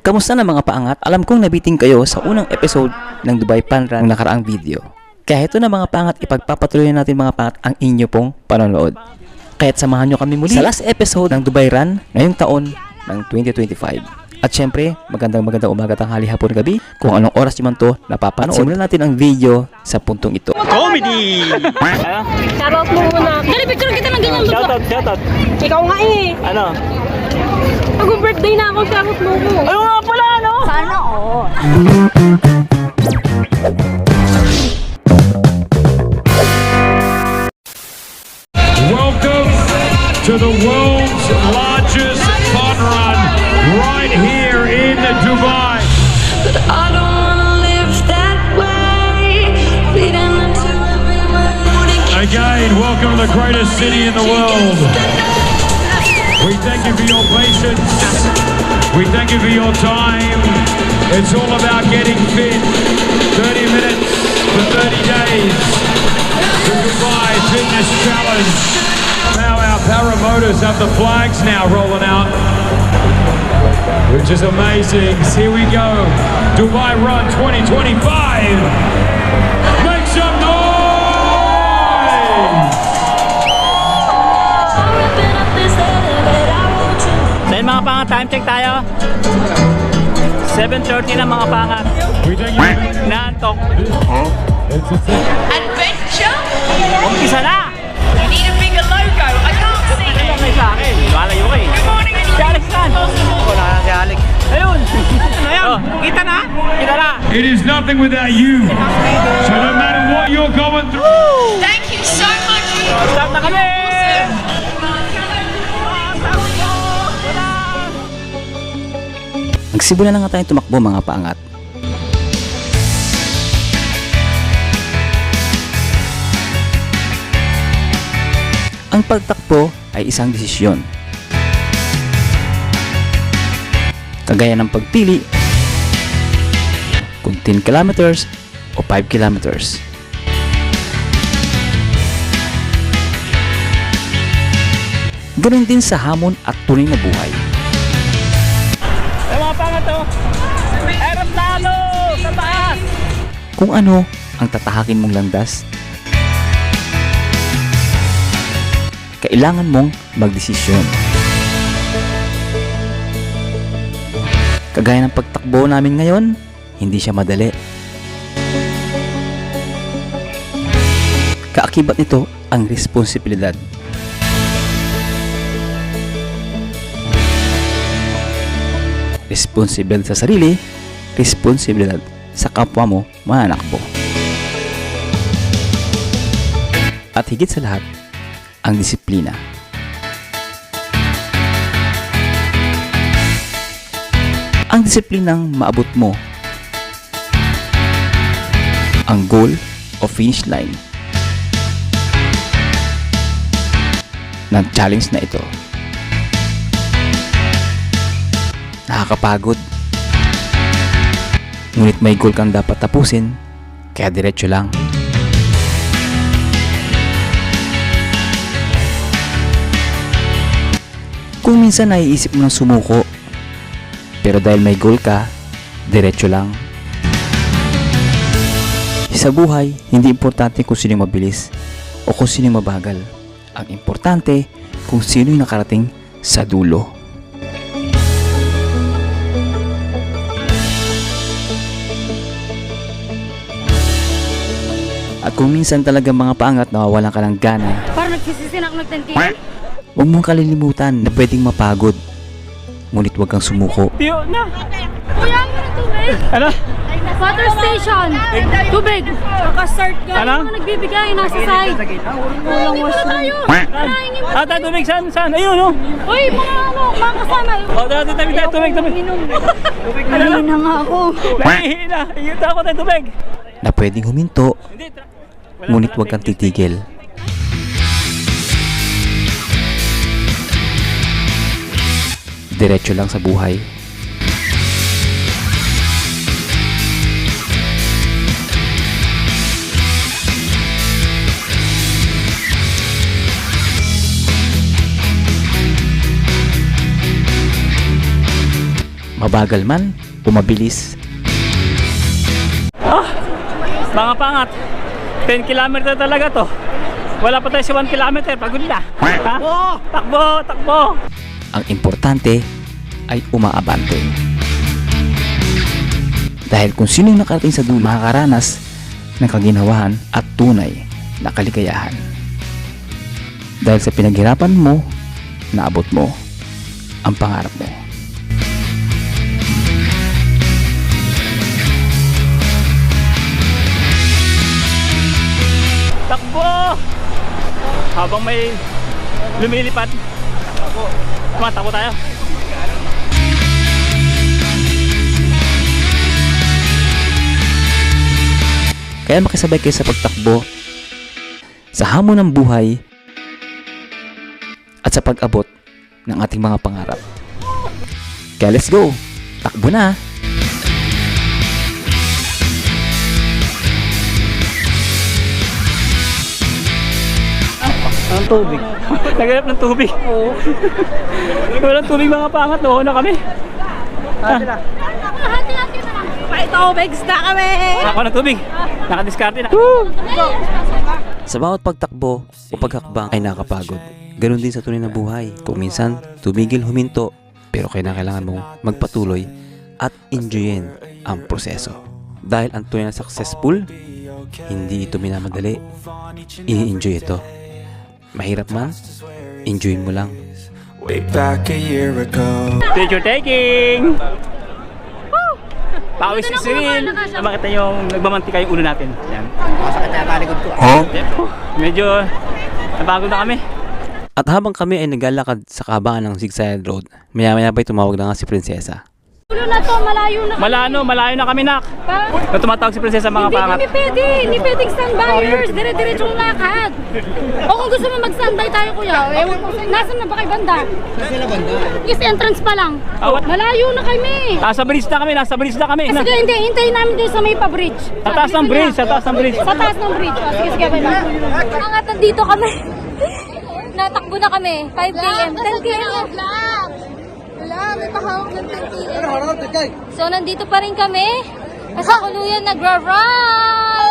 Kamusta na mga paangat? Alam kong nabiting kayo sa unang episode ng Dubai Fun Run ng nakaraang video. Kaya ito na mga paangat, ipagpapatuloy natin mga paangat ang inyo pong panonood. Kaya't samahan nyo kami muli sa last episode ng Dubai Run ngayong taon ng 2025. At syempre, magandang umaga, tanghali, hapon, gabi kung anong oras nyo man to napapanood. At simulan natin ang video sa puntong ito. Comedy! Shoutout mo muna. Dali, picture kita ng ganyan. Shoutout. Ikaw nga eh. Ano? Mag-birthday na ako, shoutout mo mo. Ano nga pala, ano? Sana all. Welcome to the world's largest fun run right here in Dubai. But I don't wanna live that way. Bleeding into everywhere. Again, welcome to the greatest city in the world. We thank you for your patience. We thank you for your time. It's all about getting fit. 30 minutes for 30 days. The Dubai Fitness Challenge. Now our paramotors have the flags now rolling out, which is amazing. Here we go. Dubai Run 2025. Make some noise! Ripping up this letter that I wrote you. So yun mga pangat, time check tayo. 7:30 na mga pangat. We thank you. Naantok. Adventure? Umpisa na! You need a bigger logo. I can't see Ano it. may sa akin? Lumalayo ka eh. Good morning, Si Alex saan? Wala na si Alex. Ayun! Ano yan? Kita na? Kita na! It is nothing without you. So no matter what you're going through, Thank you so much. Start na kami! Nagsimula na nga tayong tumakbo mga paangat. Ang pagtakbo ay isang desisyon. Kagaya ng pagpili kung 10 kilometers o 5 kilometers. Ganun din sa hamon at tunay na buhay. Ay mga pangat to! Aeroplano! Sa taas! Kung ano ang tatahakin mong landas, kailangan mong magdesisyon. Kagaya ng pagtakbo namin ngayon, hindi siya madali. Kaakibat nito ang responsibilidad. Responsibilidad sa sarili, responsibilidad sa kapwa mo mananakbo. At higit sa lahat, ang disiplina. Ang disiplinang maabot mo ang goal o finish line ng challenge na ito. Nakakapagod. Ngunit may goal kang dapat tapusin, kaya diretso lang. Kung minsan naiisip mo ng sumuko, pero dahil may goal ka, diretso lang. Sa buhay, hindi importante kung sino yung mabilis o kung sino yung mabagal. Ang importante kung sino yung nakarating sa dulo. At kung minsan talaga mga paangat nawawalan ka ng gana, Parang nagsisisin ako nag-10 km. huwag mong kalilimutan na pwedeng mapagod. Ngunit huwag kang sumuko. Tiyo na! Kuya, ano na tubig? Ano? Water station. Tubig. Nakastart ka. Ano? Ano nagbibigay? Nasa side. Walang washroom. Tayo tubig, saan? Ayun no? Uy, mga kasama. O, tabi tayo, tubig. Ayun na nga ako. Nahihina! Iyuta ako tayo tubig! Na pwedeng huminto, ngunit huwag kang titigil. Diretso lang sa buhay. Mabagal man o mabilis, Mga pangat, 10 kilometer talaga to. Wala pa tayo sa 1 kilometer, pagod na. Ha? Takbo, takbo. ang importante ay umaabante. Dahil kung sino nakarating sa dulo, makakaranas ng kaginawahan at tunay na kaligayahan. Dahil sa pinaghirapan mo, naabot mo ang pangarap mo. Takbo! Habang may lumilipad. Tumatakbo tayo. Kaya makisabay kayo sa pagtakbo, sa hamon ng buhay, at sa pag-abot ng ating mga pangarap. Kaya let's go! Takbo na! Ang tubig. Naghanap ng tubig. Oo. Walang tubig mga pangat. Noon na kami. Hati-hati na lang. May tubig na kami. Ako ng tubig. Nakadiskarte na. Sa bawat pagtakbo o paghakbang ay nakapagod. Ganon din sa tunay na buhay. Kung minsan, tumigil huminto, pero kailangan mong magpatuloy at enjoyin ang proseso. Dahil ang tunay na successful, hindi ito minamadali. Ini-enjoy ito. Mahirap man, enjoyin mo lang. Way back a year ago. Picture taking! Pawis si Cyril. Makita yung nagmamantika yung ulo natin. Yan. Medyo napagod na kami. At habang kami ay naglalakad sa kahabaan ng zigzag road, maya-maya ba'y tumawag na nga si Prinsesa. Ulo na to, malayo na kami. Malayo na kami, nak. Pa? Na tumatawag si Prinsesa mga Hindi pangat. kami pwede. Hindi pwedeng standbyers. Dire-diretsong lakad. O kung gusto mo mag-standby tayo, kuya. Ewan ko. Nasaan na ba kay banda? Nasaan na banda? Yes, entrance pa lang. Awat. Malayo na kami. Nasa bridge na kami. Sige, hindi. Hintayin namin din sa may pa-bridge. Sa taas ng bridge, sa taas ng bridge. Sa taas ng bridge. O, sige, sige. Angat, nandito kami. Natakbo na kami. 5 p.m. 10 p.m. Wala, may pahawak ng 10 p.m. So, nandito pa rin kami. Sa kuluyan, nagra-run!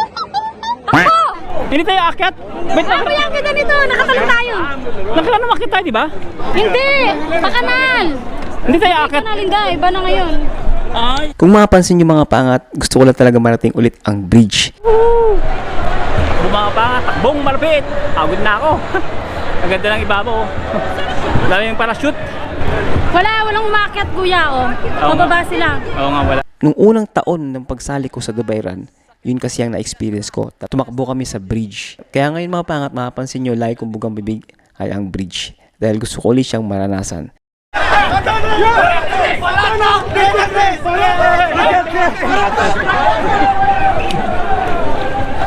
Takbo! Hindi tayo akyat. Wait lang. Ano yan kita nito? Nakatalong tayo. Nakilala makita tayo, di ba? Hindi! Pakanal! Hindi tayo akyat. Pakanal, hindi. Iba na ngayon. Ay. Kung mapapansin nyo mga pangat, gusto ko lang talaga marating ulit ang bridge. Mga pangat, takbong malapit. Pagod na ako. Ang ganda ng ibabaw. Dami yung parachute. Walang umakyat, kuya, oh. Mababa sila. Oo nga, wala. Nung unang taon ng pagsali ko sa Dubai Run, yun kasi ang na-experience ko. Tumakbo kami sa bridge. Kaya ngayon mga pangat, mapapansin nyo, lagi kong bugang bibig ay ang bridge. Dahil gusto ko ulit siyang maranasan.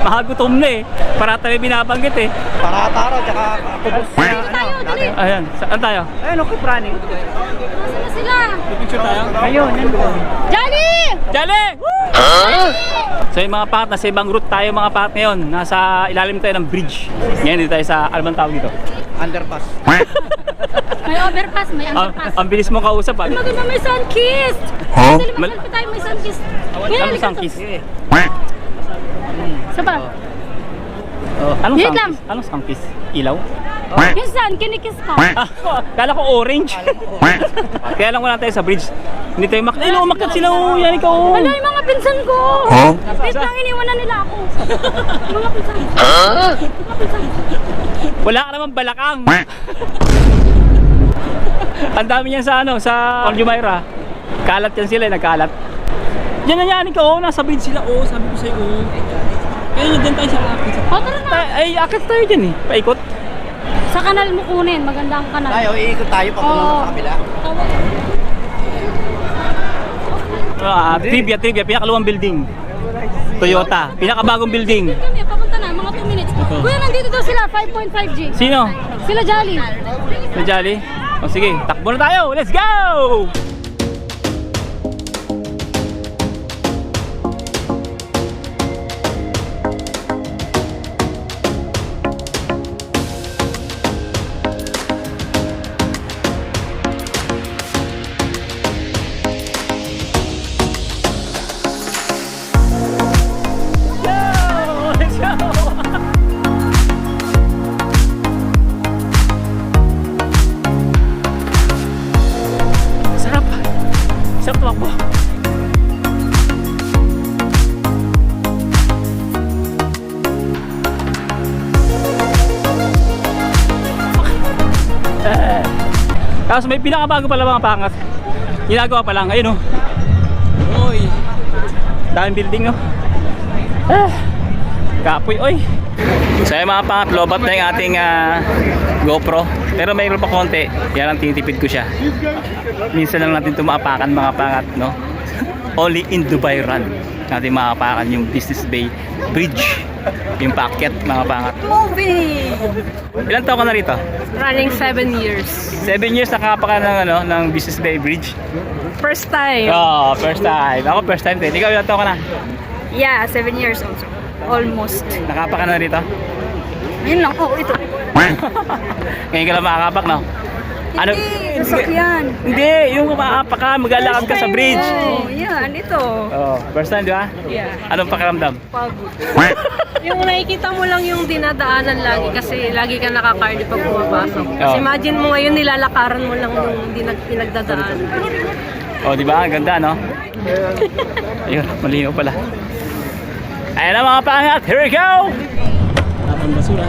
Mahagutom na eh. Para tayo binabanggit eh. Parataro, tsaka kubos. Ayan, saan tayo? Ayun, okay, prani. Nasaan na sila? Picture tayo? Ayun, nandun. Jolly! Jale! So yung mga pangat, nasa ibang route tayo mga pangat ngayon. Nasa ilalim tayo ng bridge. Ngayon dito tayo sa, ano bang tawag dito? Underpass. May overpass, may underpass. Ang bilis mong kausap ah. Maganda, may sun-kissed! Huh? Dali, mag-selfie tayo, may sun-kissed. Kuya, Anong halika sangkis? to. Isa pa. Anong Wait sangkis? lang. Anong sangkis? Ilaw? Yung sun, kinikiss ka. Kala ko orange. Kaya lang wala tayo sa bridge. Hindi tayo makita. Ayun, umakyat sila. Yan ikaw. Wala yung mga pinsan ko. Huh? Wait lang, iniwan na nila ako. Mga pinsan ko. Mga pinsan ko. Wala ka naman balakang. Ang dami niyan sa ano, sa Jumeirah. Kalat yan sila, nagkalat. Yan na yan, ikaw. Nasa bridge sila. Oo, sabi ko sa'yo. Ayun, dyan tayo sa akit. O, tara na. Ay, akit tayo dyan eh. Paikot. Sa kanal mo kunin, maganda ang kanal. Tayo, iikot tayo patungo Oo. sa kabila. Trivia. Pinakaluwang building. Toyota. Pinakabagong building. Kami, papunta na, mga 2 minutes. Kuya, nandito daw sila, 5.5G. Sino? Sila Jolly. Najali? O sige, takbo na tayo. Let's go! Isang tumakbo. Tapos may pinakabago pala mga pangat. Ginagawa pa lang, ayun oh. Oy. Daming building no. Kapoy oy. So yung mga pangat, lobat na yung ating GoPro. Pero mayroon pa konti. Yan ang tinitipid ko siya. Minsan lang natin tumaapakan mga pangat, no? Only in Dubai Run natin maapakan yung Business Bay Bridge. Yung paakyat mga pangat. Movie! Ilan taon ka na rito? Running 7 years. 7 years nakapaka ng ng Business Bay Bridge. First time. Oh, first time. Ako first time din. Ikaw ilan taon ka na? Yeah, 7 years also. Almost. Nakapaka na rito? Yun lang po, ito. Ngayon ka lang makakapak, no? Ano? Sasakyan. Hindi, yung makakapak ka, maglalakad ka sa bridge. Oh, yan, ito. Oh, first time, di ba? Yeah. Anong pakiramdam? Pagod. Yung nakikita mo lang yung dinadaanan lagi kasi lagi ka nakakardi pag pumapasok. Kasi Oh. imagine mo ngayon nilalakaran mo lang yung pinagdadaanan. Oh, di ba? Ang ganda, no? Ayun, malinaw pala. Ayan na mga pangat, here we go! Tapon basura.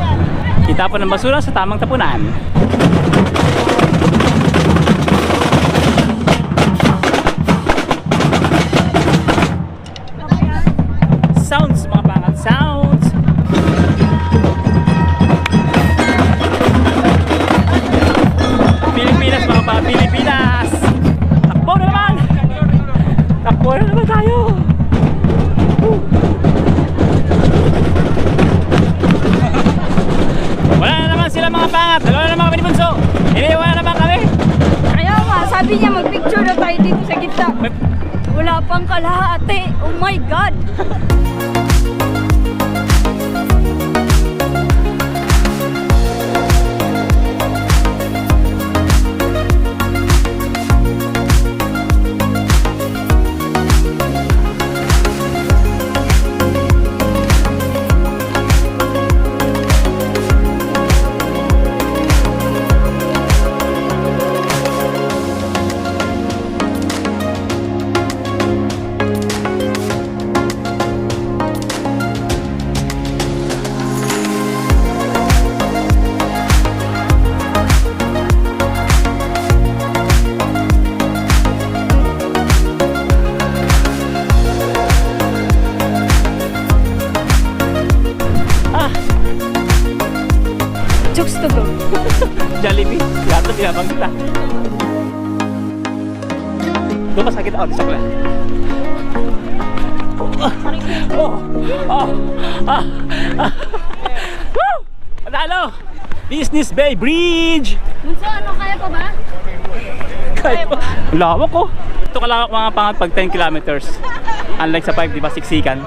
Itapon ng basura sa tamang tapunan. Sounds mga pangat, sounds! Pilipinas mga pangat, Pilipinas! Takbo na naman! Takbo na naman tayo! Wala na naman sila mga pangat. Wala na naman kami ni Bunso. Iniwan na naman kami. Kaya nga, sabi niya mag-picture na tayo dito sa gitna. Wala pang kalahati. Oh my God! Jokes to go. Jollibee. Gato tinabang kita. Doon ka sakit ako. Sakla. Woo! Panalo! Business Bay Bridge! Bunso, ano, kaya pa ba? Kaya pa. Lawak ko. Ito kalawak mga pangat pag 10 kilometers. Unlike sa 5, di ba, siksikan.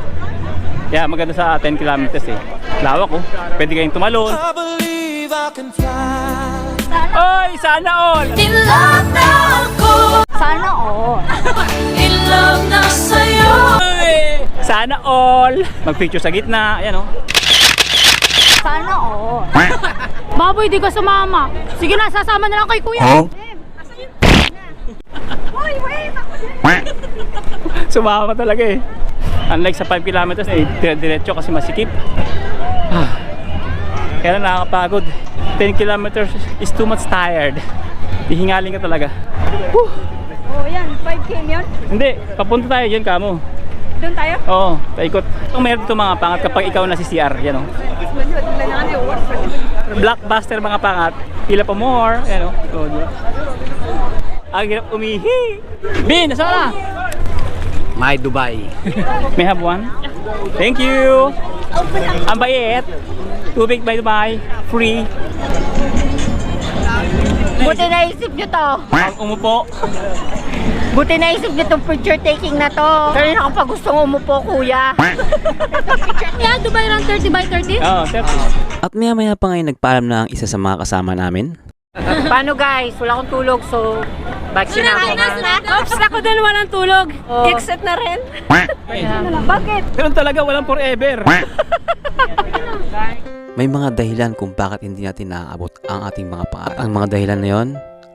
Kaya maganda sa 10 kilometers eh. Lawak ko. Pwede kayong tumalon. Oy, sana all! In love na ako. Sana all. In love na sa'yo. Oy, sana all! Mag-picture sa gitna. Ayan oh. Sana all. Baboy, di ka sumama. Sige na, sasama na lang kay kuya. Sumama talaga eh. Unlike sa 5 kilometers eh, diretso kasi masikip. Kaya lang nakakapagod. 10 kilometers is too much tired. Hihingalin ka talaga. Whew. Oh, yan. 5K yun. Hindi, papunta tayo dyan kamo. Doon tayo? Oo, paikot. Itong meron ito mga pangat kapag ikaw na si CR. Yan o. Blockbuster mga pangat. Pila pa more. Yan o. Ang hirap umihi. Bin, nasa na? My Dubai. May have one? Thank you. Ang bayet. Tubig by Dubai. Free. Buti naisip nyo to. Ang umupo. Buti naisip nyo tong picture taking na to. Kanina ko pa gustong umupo, kuya. Yeah, Dubai Run 30 by 30? Oo, sir. At maya-maya pa ngayon nagpaalam na ang isa sa mga kasama namin. Paano guys? Wala akong tulog so back na ako. Oops, ako din walang tulog. Exit na rin. Bakit? Ganun talaga, walang forever. May mga dahilan kung bakit hindi natin naaabot ang ating mga pangarap. Ang mga dahilan na yon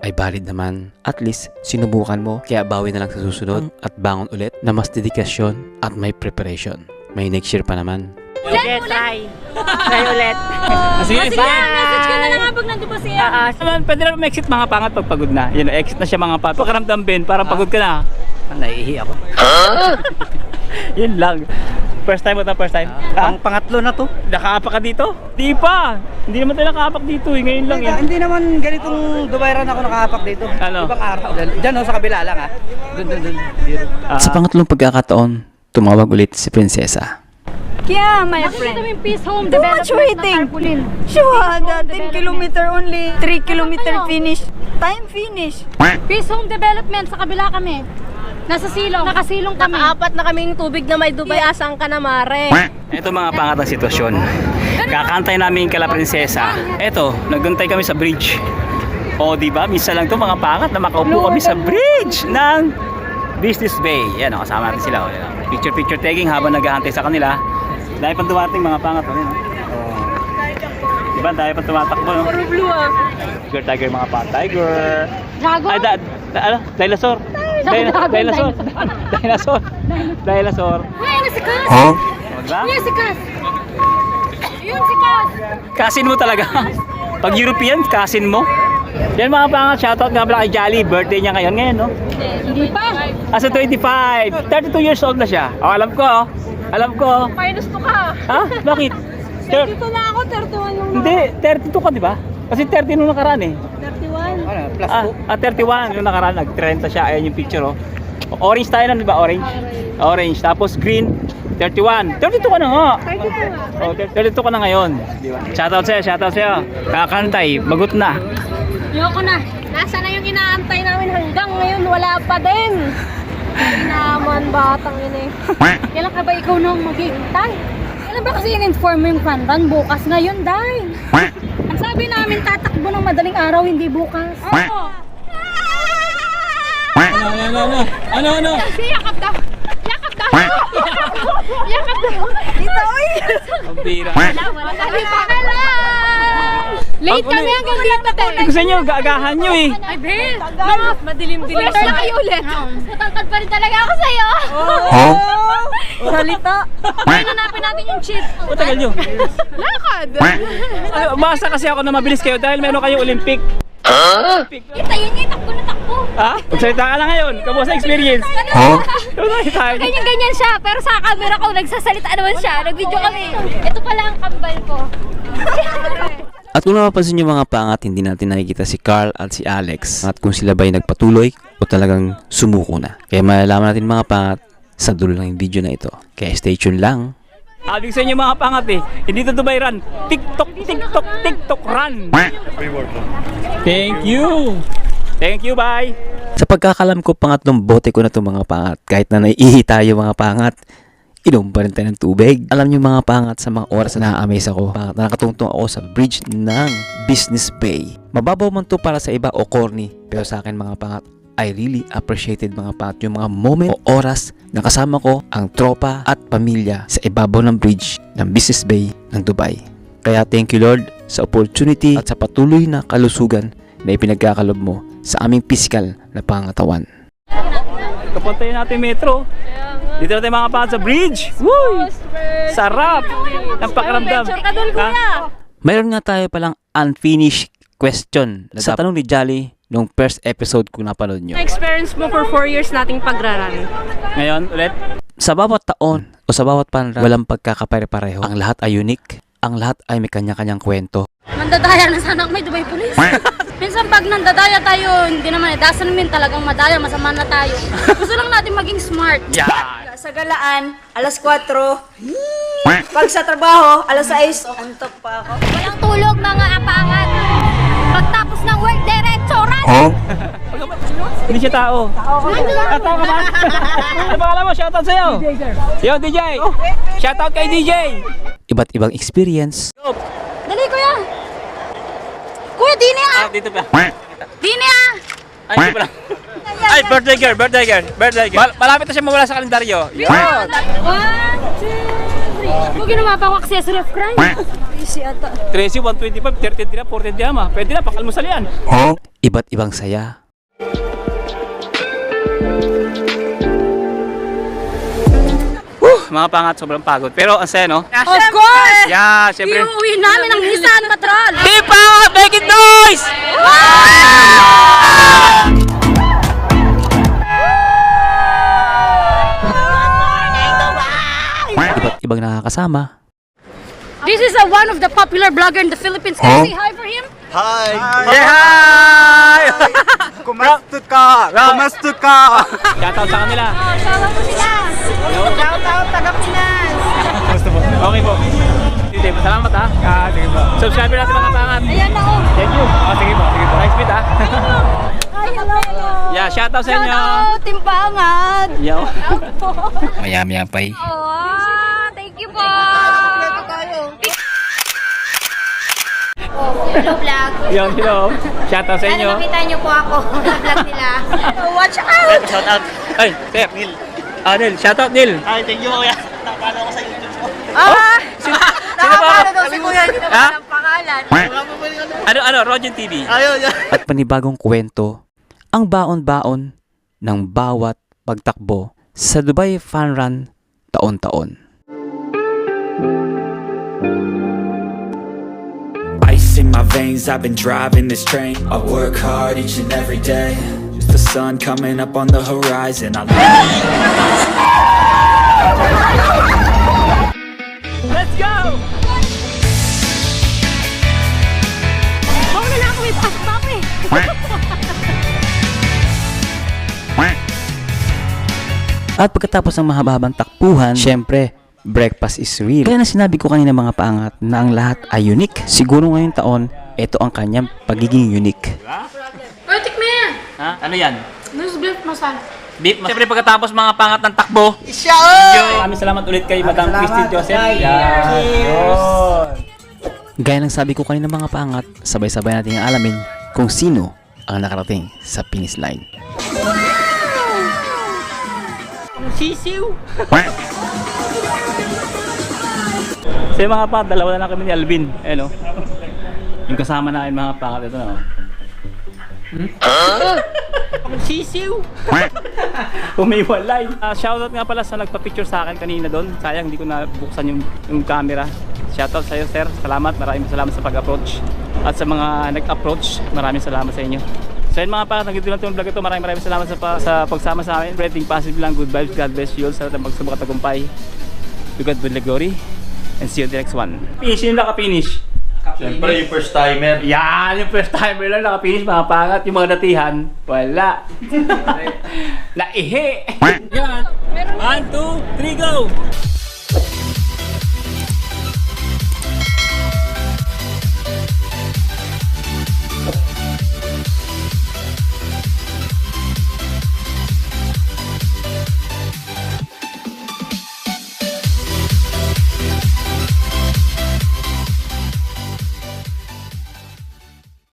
ay valid naman. At least, sinubukan mo, kaya bawi na lang sa susunod at bangon ulit na mas dedikasyon at may preparation. May next year pa naman. Sige, try. Try ulit. Sige, Sige, message ka na lang habang nandun pa siya. Pwede na mag-exit mga pangat pag pagod na. Yun, exit na siya mga pangat. Pakaramdam Ben, parang pagod ka na. Naiihi ako. Yun lang. First time mo na first time? Pangatlo na to. Nakaapak ka dito? Di pa! Hindi naman tayo nakaapak dito eh. Ngayon lang eh. Hindi naman ganitong Dubai Run ako nakahapak dito. Ano? Ibang araw. Diyan sa kabila lang Doon. Sa pangatlong pagkakataon, tumawag ulit si Prinsesa. Yeah, my friend. Too much waiting. Shuhada, 10 kilometer only. 3 kilometer finish. Time finish. Peace Home Development, sa kabila kami. Nasa silong, nakasilong kami. Nakaapat na kaming tubig na may Dubai. Asang ka na, Mare? Ito mga pangat ang sitwasyon. Kakantay namin kala Prinsesa. Ito, nagantay kami sa bridge. O diba, minsan lang to mga pangat na makaupo kami sa bridge ng Business Bay. Yan, kasama natin sila. Picture taking habang nag-aantay sa kanila. Dahil pang dumating mga pangat. Diba, dahil pang tumatakbo. No? Puro blue ah. Tiger, mga pangat. Tiger. Dragon? Ay, ano? Dinosaur. Dinosaur. Dinosaur. Ay, si Cas! Diba? Yan si Cas! Yun si Cas! Kasin mo talaga. Pag European, kasin mo. Yan mga pangat, shoutout nga pala kay Jolly. Birthday niya ngayon, no? Hindi pa! Asa 25. 32 years old na siya. Oh, alam ko. Alam ko. Minus 2 ka. Ha? Bakit? Dito na ako, 31 yung Hindi, 32 ka, di ba? Kasi 30 nung nakaraan eh. 31. Plus 31 yung nakaraan. Nag-30 siya. Ayan yung picture, oh. Orange tayo na, di ba? Orange. Orange. Tapos green, 31. 32 ka na nga. 32 ka na ngayon. Di ba? Shoutout sa'yo. Kakantay. Bagot na. Ayoko na. Nasa na yung inaantay namin hanggang ngayon, wala pa din. Hindi naman batang yun eh. Kailan ka ba ikaw nung maghihintay? Kailan ba kasi in-inform mo yung fun run? Bukas ngayon, Day. Ang sabi namin, tatakbo ng madaling araw, hindi bukas. Oo. Ano? Yakap daw. Yakap daw. Yakap daw. Dito, oy! Ang bira. Wala pa ka lang. Late kami hanggang dito, te. Gusto nyo, gagahan nyo eh. Ay, Bill. Madilim-dilim Start na kayo ulit. Matangkad pa rin talaga ako sa'yo. Salita. Ngayon hanapin natin yung cheat. Matagal nyo. Lakad. Basta kasi ako na mabilis kayo dahil meron kayong Olympic. Kita yun nga, takbo na takbo. Ha? Magsalita ka lang ngayon. Kamusta sa experience? Ganyan siya, pero sa camera ko nagsasalita naman siya. Nag-video kami. Ito pala ang kambal ko. At kung napapansin nyo mga pangat, hindi natin nakikita si Carl at si Alex. At kung sila ba'y nagpatuloy o talagang sumuko na. Kaya malalaman natin mga pangat sa dulo ng video na ito. Kaya stay tuned lang. Sabi ko sa inyo mga pangat eh. Hindi to Dubai Run. TikTok run. Thank you. Thank you, bye. Sa pagkakalam ko, pangatlong bote ko na itong mga pangat. Kahit na naiihi tayo mga pangat, inom pa rin tayo ng tubig. Alam niyo mga pangat, sa mga oras na na-amaze ako, pangat na nakatungtong ako sa bridge ng Business Bay. Mababaw man to para sa iba o corny, pero sa akin mga pangat, I really appreciated mga pangat yung mga moment o oras na kasama ko ang tropa at pamilya sa ibabaw ng bridge ng Business Bay ng Dubai. Kaya thank you Lord sa opportunity at sa patuloy na kalusugan na ipinagkakalob mo sa aming physical na pangatawan. Kapuntayin natin metro. Dito na tayo mga pangat sa bridge. Woo! Sarap! Ang pakiramdam. Picture ka dun, kuya. Mayroon nga tayo palang unfinished question sa tanong ni Jolly nung first episode kung napanood nyo. Experience mo for 4 years nating pagraran. Ngayon, ulit. Sa bawat taon o sa bawat panran, walang pagkakapare-pareho. Ang lahat ay unique. Ang lahat ay may kanya-kanyang kwento. Nandadaya na sana may Dubai Police. Minsan pag nandadaya tayo, hindi naman doesn't mean talagang madaya, masama na tayo. Gusto lang natin maging smart. Sa galaan, alas 4. Pag sa trabaho, alas 6. Antok pa ako. Walang tulog mga apangat. Pagtapos ng work, diretsoran. Hindi siya tao. Tao ka ba? Ano pangalan mo? Shoutout sa'yo. Yo, DJ. Shoutout kay DJ. Iba't ibang experience. Dali, kuya. Kuya, dini ah. Dito pa. Dini ah. Ay, dito pala. Ay, birthday girl. Malapit na siya mawala sa kalendaryo. Yun. 1, 2, 3. Kung ginawa pa ako accessory of crime. Easy ata. Tracy, 125, 30 na, 40 na. Pwede na, pakalmusal yan. iba't ibang saya. Mga pangat, sobrang pagod. Pero ang saya, no? Of course! Yeah, syempre. Iuwi namin ang Nissan Patrol! Hey, pangat! Make it noise! Iba't ibang nakakasama. This is one of the popular vlogger in the Philippines. Can you say hi for him? Yeah! Hi! Kumastud ka! Kumastud ka! Shoutout sa kanila. Shoutout po sila. Shoutout taga Pinas. Okay po. Sige, salamat ha. Sige po. Subscribe natin mga pangat. Ayan na oh. Thank you. Sige po. Sige po. Nice meet ha. Ay, hello. Yeah, shoutout sa inyo. Shoutout, Team Pangat. Yo. Maya-maya pa eh. Oh, thank you po. Hello, vlog. Yo, hello. Shoutout sa inyo. Nakita niyo po ako sa vlog nila. Watch out! Shoutout. Ay, sir. Neil. Neil. Shoutout, Neil. Ay, thank you kuya. Napalo ko sa YouTube mo. Sino ba? daw si Kuya, hindi Ha? naman ang pangalan. Ano, Rogen TV. Ayun, yan. At panibagong kwento, ang baon-baon ng bawat pagtakbo sa Dubai Fun Run taon-taon. Ice in my veins, I've been driving this train. I work hard each and every day. Just the sun coming up on the horizon. Let's go! Mauna na ako, may pasok pa ako eh. At pagkatapos ng mahaba-habang takbuhan, syempre, breakfast is real. Kaya na sinabi ko kanina mga paangat na ang lahat ay unique. Siguro ngayong taon, ito ang kanyang pagiging unique. Vertic mo yan. Ha? Ano yan? This beef masala. Beef. Siyempre pagkatapos mga pangat ng takbo. Maraming salamat ulit kay Madam Christine Joseph. Gaya ng sabi ko kanina mga paangat, sabay-sabay natin alamin kung sino ang nakarating sa finish line. Sisiw! So yung mga pangat, dalawa na lang kami ni Alvin. Ayan o. Yung kasama namin mga pangat, ito na o. Sisiw! Umiwalay. Shoutout nga pala sa nagpa-picture sa akin kanina doon. Sayang hindi ko nabuksan yung camera. Shoutout sa iyo sir. Salamat. Maraming salamat sa pag-approach. At sa mga nag-approach, maraming salamat sa inyo. So yun mga pangat, nag-ito lang itong vlog ito. Maraming salamat sa pagsama sa amin. Spreading positive lang, good vibes, God bless you all. Sa lahat ng magsubok at tagumpay. To God be the glory. And see you in the next one. Finish, yun lang ka-finish. Siyempre yung first timer. Yan, yung first timer lang naka-finish mga pangat. Yung mga datihan, wala. Naihi. Yan. 1, 2, 3, go!